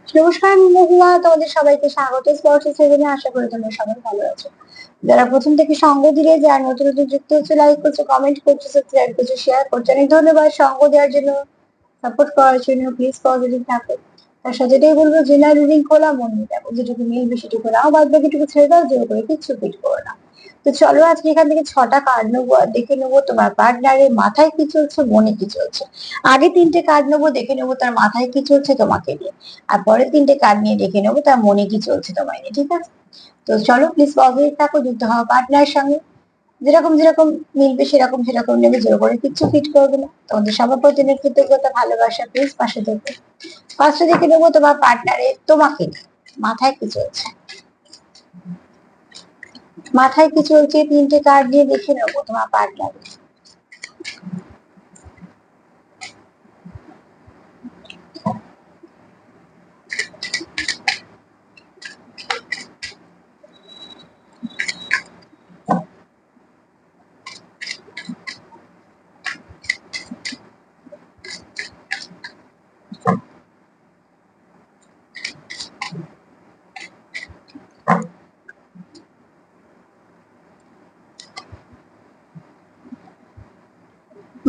নমস্কার মহুয়া, তোমাদের সবাইকে স্বাগত স্পর্শ সেভেনে। আশা করি তোমরা সবাই ভালো আছো। যারা প্রথম থেকে সঙ্গ দিলে, যারা নতুন নতুন যুক্ত হচ্ছে, লাইক করছো, কমেন্ট করছো, সাবস্ক্রাইব করছো, শেয়ার করছো, অনেক ধন্যবাদ সঙ্গ দেওয়ার জন্য, সাপোর্ট করার জন্য। প্লিজ পজিটিভ থাকো। তার সাথে এটাই বলবো, জেনারেল রিডিং খোলা মন দিয়ে দেখো, যেটুকু মিলবে সেটুকু নাও, বাদ বাকিটুকু ছেড়ে দাও, জোর করে কিচ্ছু ফিট করো না। তো চলো আজকে এখান থেকে 6টা কার্ড নেবো আর দেখে নেবো তোমার পার্টনারের মাথায় কি চলছে, মনে কি চলছে। আগে 3টে কার্ড নেবো, দেখে নেবো তার মাথায় কি চলছে তোমাকে নিয়ে। আর পরে 3টে কার্ড নিয়ে দেখে নেবো তার মনে কি চলছে তোমায় নিয়ে। ঠিক আছে? তো চলো প্লিজ পজিটিভ থাকো, যুক্ত হওয়া পার্টনারের সঙ্গে। যেরকম যেরকম মিলবে সেরকম সেরকম নেবে, জোর করে কিচ্ছু ফিট করবে না। তোমাদের সবার প্রতি কৃতজ্ঞতা, ভালোবাসা। প্লিজ পাশে থাকবে। ফার্স্টে দেখে নেবো তোমার পার্টনারের তোমাকে নিয়ে মাথায় কি চলছে। মাথায় কি চলছে 3টে কার্ড দিয়ে দেখে নেবো তোমার পার্টনার।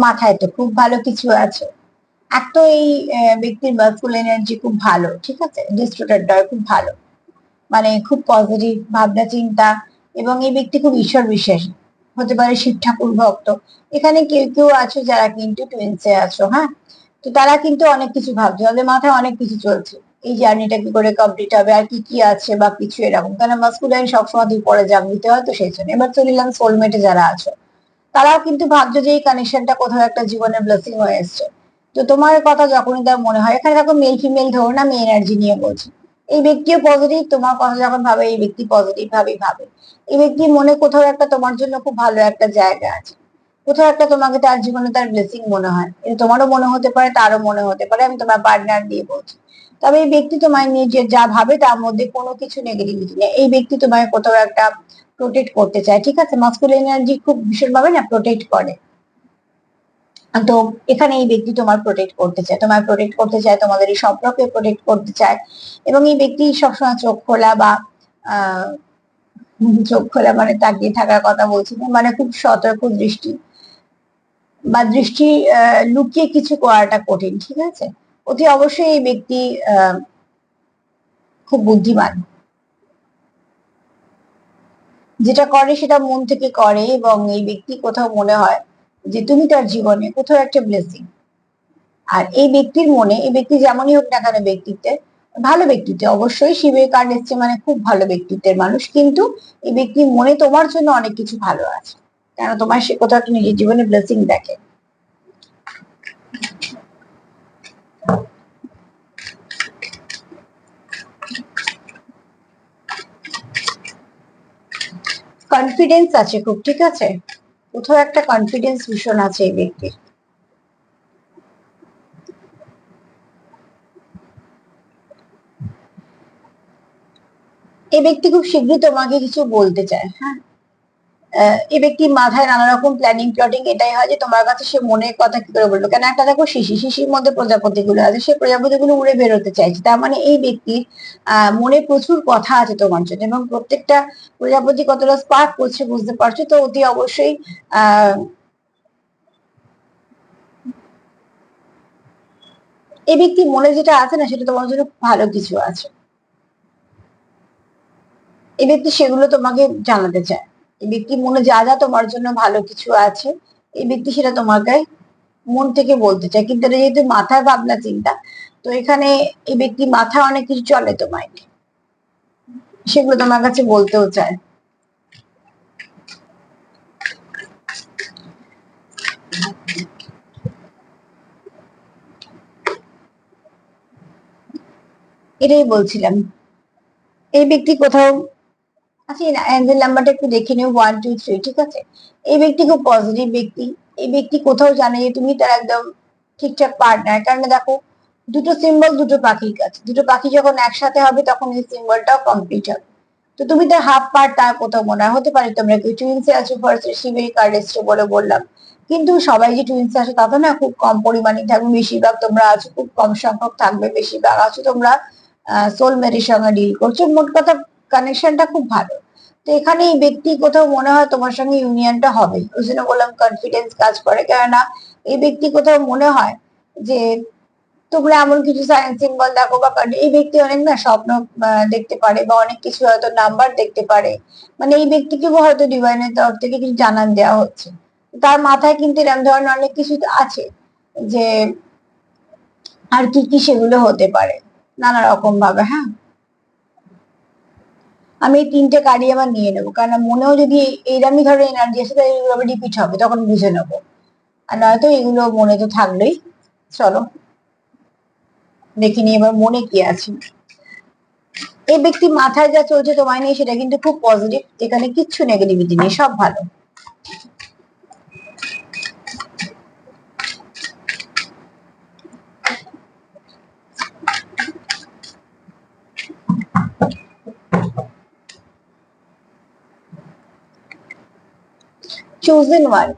মাথায় তো খুব ভালো কিছু আছে। এক তো এই ব্যক্তির বার্থফুল এনার্জি খুব ভালো, ঠিক আছে, ডিস্ট্রিবিউটারটা খুব ভালো, মানে খুব পজিটিভ ভাবনা চিন্তা। এবং এই ব্যক্তি খুব ঈশ্বর বিশ্বাসী, হতে পারে শিব ঠাকুর ভক্ত। এখানে কেউ কেউ আছো যারা কিন্তু টুইন্সে আছো, হ্যাঁ। তো তারা কিন্তু অনেক কিছু ভাবছে, তাদের মাথায় অনেক কিছু চলছে। এই জার্নিটা কি করে কমপ্লিট হবে, আর কি কি আছে বা কিছু এরকম, কারণ মাস্কুলাইন সবসময় দুই পরে জাগ দিতে হয়, তো সেই জন্য এবার চলিলাম সোলমেটে যারা আছো। তারাও কিন্তু ভাবছো যে এই কানেকশনটা কোথাও একটা জীবনের ব্লেসিং হয়ে এসছে। তো তোমার কথা যখনই তার মনে হয়, এখানে দেখো মেল ফিমেল ধরো না, আমি এনার্জি নিয়ে বলছি। এই ব্যক্তিও পজিটিভ, তোমার কথা যখন ভাবে এই ব্যক্তি পজিটিভ ভাবেই ভাবে। এই ব্যক্তির মনে কোথাও একটা তোমার জন্য খুব ভালো একটা জায়গা আছে। কোথাও একটা তোমাকে তার জীবনে তার ব্লেসিং মনে হয়, এটা তোমারও মনে হতে পারে, তারও মনে হতে পারে, আমি তোমার পার্টনার দিয়ে বলছি। তবে এই ব্যক্তি তোমায় নিয়ে যে যা ভাবে তার মধ্যে কোনো কিছু নেগেটিভিটি নেই। এই ব্যক্তি তোমায় কোথাও একটা প্রোটেক্ট করতে চায়, ঠিক আছে। মাস্কুলিন এনার্জি খুব ভীষণভাবে না প্রোটেক্ট করে। তো এখানে এই ব্যক্তি তোমার প্রোটেক্ট করতে চায়, তোমার প্রোটেক্ট করতে চায়, তোমাদের এই সম্পর্কে প্রোটেক্ট করতে চায়। এবং এই ব্যক্তি সবসময় চোখ খোলা বা আহ চোখ খোলা মানে তাকিয়ে থাকার কথা বলছি না, মানে খুব সতর্ক দৃষ্টি বা দৃষ্টি লুকিয়ে কিছু করাটা কঠিন, ঠিক আছে। অতি অবশ্যই এই ব্যক্তি খুব বুদ্ধিমান, যেটা করে সেটা মন থেকে করে। এবং এই ব্যক্তি কোথাও মনে হয় যে তুমি তার জীবনে কোথাও একটা ব্লেসিং। আর এই ব্যক্তির মনে, এই ব্যক্তি যেমনই হোক না কেন ব্যক্তিত্বে, ভালো ব্যক্তিত্বে, অবশ্যই শিবের কার্ড এসছে মানে খুব ভালো ব্যক্তিত্বের মানুষ, কিন্তু এই ব্যক্তির মনে তোমার জন্য অনেক কিছু ভালো আছে, কেন তোমার সে কোথাও একটা নিজের জীবনে ব্লেসিং দেখে। কনফিডেন্স আছে খুব, ঠিক আছে। কোথাও একটা কনফিডেন্স ভীষণ আছে এই ব্যক্তির। এই ব্যক্তি খুব শীঘ্রই তোমাকে কিছু বলতে চায়, হ্যাঁ। এই ব্যক্তির মাথায় নানা রকম প্ল্যানিং প্লটিং এটাই হয় যে তোমার কাছে সে মনের কথা কি করে বলবে। কেন একটা দেখো শিশি, শিশির মধ্যে প্রজাপতি গুলো আছে, সে প্রজাপতি গুলো উড়ে বেরোতে চাইছে, তার মানে এই ব্যক্তির মনে প্রচুর কথা আছে তোমার জন্য। এবং প্রত্যেকটা প্রজাপতি কতটা স্পার্ক করছে বুঝতে পারছো, তো অতি অবশ্যই আহ এই ব্যক্তির মনে যেটা আছে না, সেটা তোমার জন্য ভালো কিছু আছে। এই ব্যক্তি সেগুলো তোমাকে জানাতে চায়। এই ব্যক্তির মনে যা যা তোমার জন্য ভালো কিছু আছে, এই ব্যক্তি সেটা তোমাকে মন থেকে বলতে চায়। কিন্তু এটা যেহেতু মাথায় ভাবনা চিন্তা, তো এখানে এই ব্যক্তি মাথায় অনেক কিছু চলে তোমায় নিয়ে, সেগুলো তোমার কাছে বলতেও চায়। এটাই বলছিলাম। এই ব্যক্তি কোথাও, আচ্ছা অ্যাঞ্জেল নাম্বারটা একটু দেখে নিও, 1 2 3, ঠিক আছে। এই ব্যক্তি খুব পজিটিভ ব্যক্তি। এই ব্যক্তি কোথাও জানে যে তুমি তার একদম ঠিকঠাক পার্টনার, কারণ দেখো দুটো সিম্বল দুটো পাখির কাছে, দুটো পাখি যখন একসাথে হবে তখন এই সিম্বলটাও কমপ্লিট হবে। তো তুমি তার হাফ পার্ট, তার কোথাও মনে হয় হতে পারে তোমরা কেউ টুইন্সে আছো, ফার্স্ট শিবের কার্ড এসছে বলে বললাম। কিন্তু সবাই যে টুইন্সে আসে তা তো না, খুব কম পরিমাণে থাকবে, বেশিরভাগ তোমরা আছো, খুব কম সংখ্যক থাকবে, বেশিরভাগ আছো তোমরা সোলমেটের সঙ্গে ডিল করছো, মোট কথা কানেকশনটা খুব ভালো। তো এখানে এই ব্যক্তি কোথাও মনে হয় তোমার সঙ্গে ইউনিয়নটা হবে, ওই জন্য বললাম কনফিডেন্স কাজ করে, কেননা এই ব্যক্তি কোথাও মনে হয় যে তোমরা এমন কিছু সাইন সিম্বল দেখো বা এই ব্যক্তি অনেক না স্বপ্ন দেখতে পারে বা অনেক কিছু হয়তো নাম্বার দেখতে পারে, মানে এই ব্যক্তিকে হয়তো ডিভাইনের তরফ থেকে কিছু জানান দেওয়া হচ্ছে। তার মাথায় কিন্তু এরকম ধরনের অনেক কিছু আছে, যে আর কি কি সেগুলো হতে পারে নানা রকম ভাবে। হ্যাঁ, আমি এই তিনটে কার্ডই আবার নিয়ে নেবো, কারণ মনেও যদি এইরকমই ধরনের এনার্জি আসে তাহলে এগুলো আবার রিপিট হবে, তখন বুঝে নেবো। আর নয়তো এগুলো মনে তো থাকলোই। চলো দেখিনি এবার মনে কি আছে। এই ব্যক্তি মাথায় যা চলছে তোমায় নিয়ে সেটা কিন্তু খুব পজিটিভ, এখানে কিচ্ছু নেগেটিভিটি নেই, সব ভালো। চুজেন ওয়ান,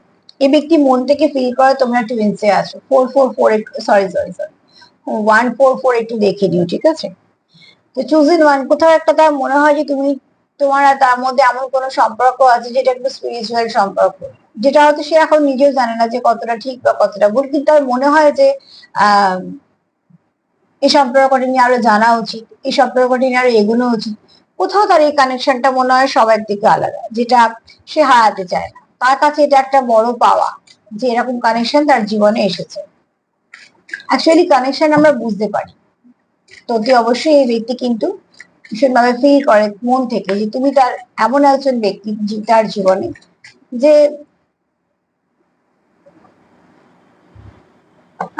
এই ব্যক্তি মন থেকে ফিল করে তোমরা টুইন্সে আছো। 444, সরি সরি সরি, 144 একটু দেখে নিও, ঠিক আছে। তো চুজেন ওয়ান, কোথাও একটা তার মনে হয় যে তুমি, তোমার আর তার মধ্যে এমন কোনো সম্পর্ক আছে যেটা একটু স্পিরিচুয়াল সম্পর্ক, যেটা হয়তো সে এখন নিজেও জানে না যে কতটা ঠিক বা কতটা ভুল, কিন্তু তার মনে হয় যে আহ এই সম্পর্কটা নিয়ে আরো জানা উচিত, এই সম্পর্কটা নিয়ে আরো এগোনো উচিত। কোথাও তার এই কানেকশনটা মনে হয় সবার থেকে আলাদা, যেটা সে হারাতে চায় না। তার কাছে এটা একটা বড় পাওয়া যে এরকম কানেকশন তার জীবনে এসেছে। অ্যাকচুয়ালি কানেকশন আমরা বুঝতে পারি, তো অতি অবশ্যই এই ব্যক্তি কিন্তু ভীষণভাবে ফিল করে মন থেকে যে তুমি তার এমন একজন ব্যক্তি তার জীবনে, যে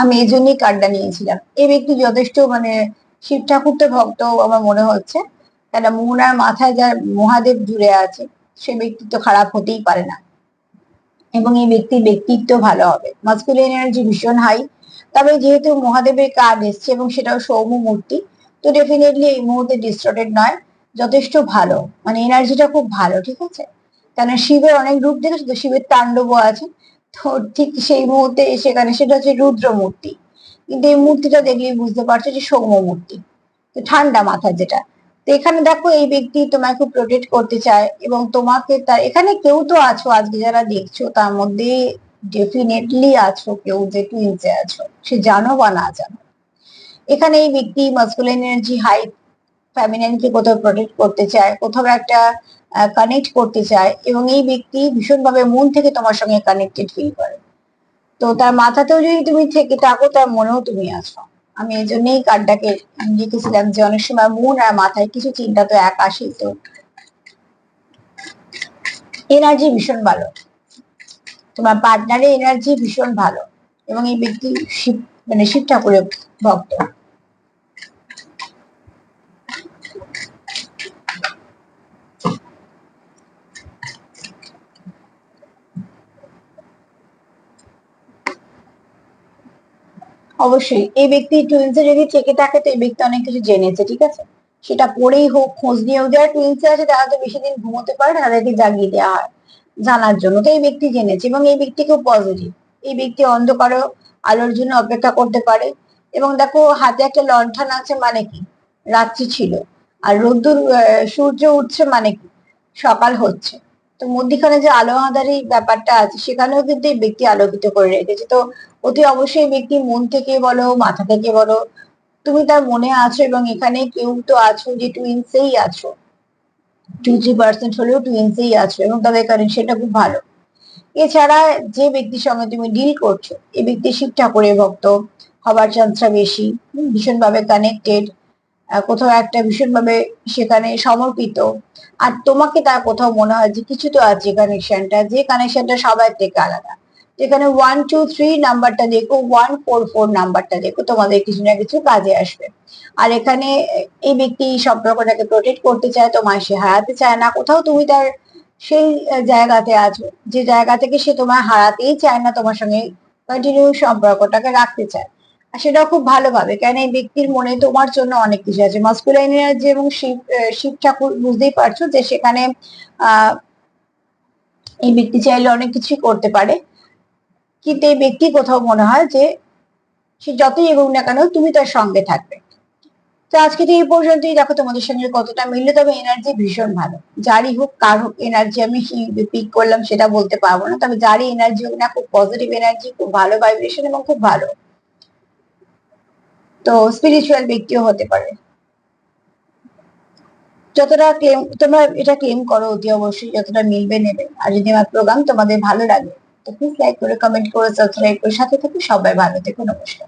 আমি এই জন্যই কার্ডটা নিয়েছিলাম। এই ব্যক্তি যথেষ্ট মানে শিব ঠাকুরটা ভক্ত আমার মনে হচ্ছে, কেন মন আর মাথায় যার মহাদেব জুড়ে আছে সে ব্যক্তিত্ব খারাপ হতেই পারে না, এবং এই ব্যক্তির ব্যক্তিত্ব ভালো হবে। মাস্কুলিন এনার্জি ভীষণ হাই, তবে যেহেতু মহাদেবের কার্ড এসছে এবং সেটাও সৌম্য মূর্তি, তো ডেফিনেটলি এই মুহূর্তে ডিস্টর্টেড নয়, যথেষ্ট ভালো, মানে এনার্জিটা খুব ভালো, ঠিক আছে। কেন শিবের অনেক রূপ দেখেছো তো, শিবের তাণ্ডবও আছে, তো ঠিক সেই মুহূর্তে সেখানে সেটা হচ্ছে রুদ্র মূর্তি, কিন্তু এই মূর্তিটা দেখলেই বুঝতে পারছো যে সৌম্য মূর্তি, তো ঠান্ডা মাথা যেটা। তো এখানে দেখো এই ব্যক্তি তোমাকে খুব প্রোটেক্ট করতে চায়, এবং তোমাকে তার এখানে কেউ তো আছো আজকে যারা দেখছো তার মধ্যে ডেফিনেটলি আছো কেউ যে টুইনসে আছো, সে জানো বা না জানো। এখানে এই ব্যক্তি মাস্কুলিন এনার্জি হাই, ফ্যামিলিনকে কোথাও প্রোটেক্ট করতে চায়, কোথাও একটা কানেক্ট করতে চায়, এবং এই ব্যক্তি ভীষণভাবে মন থেকে তোমার সঙ্গে কানেক্টেড ফিল করে। তো তার মাথাতেও যদি তুমি থেকে থাকো তার মনেও তুমি আছো। আমি এই জন্যই কার্ডটাকে লিখেছিলাম যে অনেক সময় মন আর মাথায় কিছু চিন্তা তো এক আসেই। তো এনার্জি ভীষণ ভালো, তোমার পার্টনারের এনার্জি ভীষণ ভালো, এবং এই ব্যক্তি শিব মানে শিব ঠাকুরের ভক্ত। অবশ্যই এই ব্যক্তি টুইন্সে যদি থেকে থাকে তো এই ব্যক্তি অনেক কিছু জেনেছে, ঠিক আছে। সেটা পড়েই হোক, খোঁজ নিয়েও, যারা টুইন্সে আছে তারা তো বেশি দিন ঘুমোতে পারে না, তাদেরকে জাগিয়ে দেওয়া হয় জানার জন্য। তো এই ব্যক্তি জেনেছে, এবং এই ব্যক্তি খুব পজিটিভ। এই ব্যক্তি অন্ধকার আলোর জন্য অপেক্ষা করতে পারে, এবং দেখো হাতে একটা লণ্ঠন আছে মানে কি রাত্রি ছিল, আর রোদ্দুর সূর্য উঠছে মানে কি সকাল হচ্ছে। তো মধ্যিখানে যে আলো আঁধারি ব্যাপারটা আছে সেখানেও কিন্তু এই ব্যক্তি আলোকিত করে রেখেছে। তো অতি অবশ্যই ব্যক্তি মন থেকে বলো মাথা থেকে বলো তুমি তার মনে আছো, এবং এখানে কেউ তো আছো যে টুইন্সেই আছো, 2-3% হলেও টুইন্সেই আছো, এবং তাদের কানেকশনটা খুব ভালো। এছাড়া যে ব্যক্তির সঙ্গে তুমি ডিল করছো এই ব্যক্তি শিব ঠাকুরের ভক্ত হবার চান্সটা বেশি, ভীষণ ভাবে কানেক্টেড, কোথাও একটা ভীষণ ভাবে সেখানে সমর্পিত। আর তোমাকে তার কোথাও মনে হয় যে কিছু তো আছে কানেকশনটা, যে কানেকশনটা সবার থেকে আলাদা। যেখানে 123 নাম্বারটা দেখো, 144 নাম্বারটা দেখো, তোমাদের কিছু না কিছু কাজে আসবে। আর এখানে এই ব্যক্তি এই সম্পর্কটাকে প্রোটেক্ট করতে চায়, তোমায় সে হারাতে চায় না। কোথাও তুমি তার সেই জায়গাতে আছো যে জায়গা থেকে সে তোমায় হারাতেই চায় না, তোমার সঙ্গে কন্টিনিউ সম্পর্কটাকে রাখতে চায়। আর সেটাও খুব ভালোভাবে, কেন এই ব্যক্তির মনে তোমার জন্য অনেক কিছু আছে। মাস্কুলাইন এনার্জি এবং শিব শিব ঠাকুর বুঝতেই পারছো যে সেখানে আহ এই ব্যক্তি চাইলে অনেক কিছুই করতে পারে, কিন্তু এই ব্যক্তি কোথাও মনে হয় যে সে যতই এগোক না কেন তুমি তার সঙ্গে থাকবে। তো তো আজকে তো এই পর্যন্তই। দেখো তোমাদের সঙ্গে কতটা মিললে, তবে এনার্জি ভীষণ ভালো। যারই হোক কার হোক এনার্জি আমি পিক করলাম সেটা বলতে পারবো না, তবে যারই এনার্জি হোক না, খুব পজিটিভ এনার্জি, খুব ভালো ভাইব্রেশন এবং খুব ভালো। তো স্পিরিচুয়াল ব্যক্তিও হতে পারে। যতটা ক্লেম তোমরা এটা ক্লেম করো অতি অবশ্যই, যতটা মিলবে নেবে। আর যদি আমার প্রোগ্রাম তোমাদের ভালো লাগে তো প্লিজ লাইক করে, কমেন্ট করে, সাবস্ক্রাইব করে সাথে থাকো। সবাই ভালো থেকো, নমস্কার।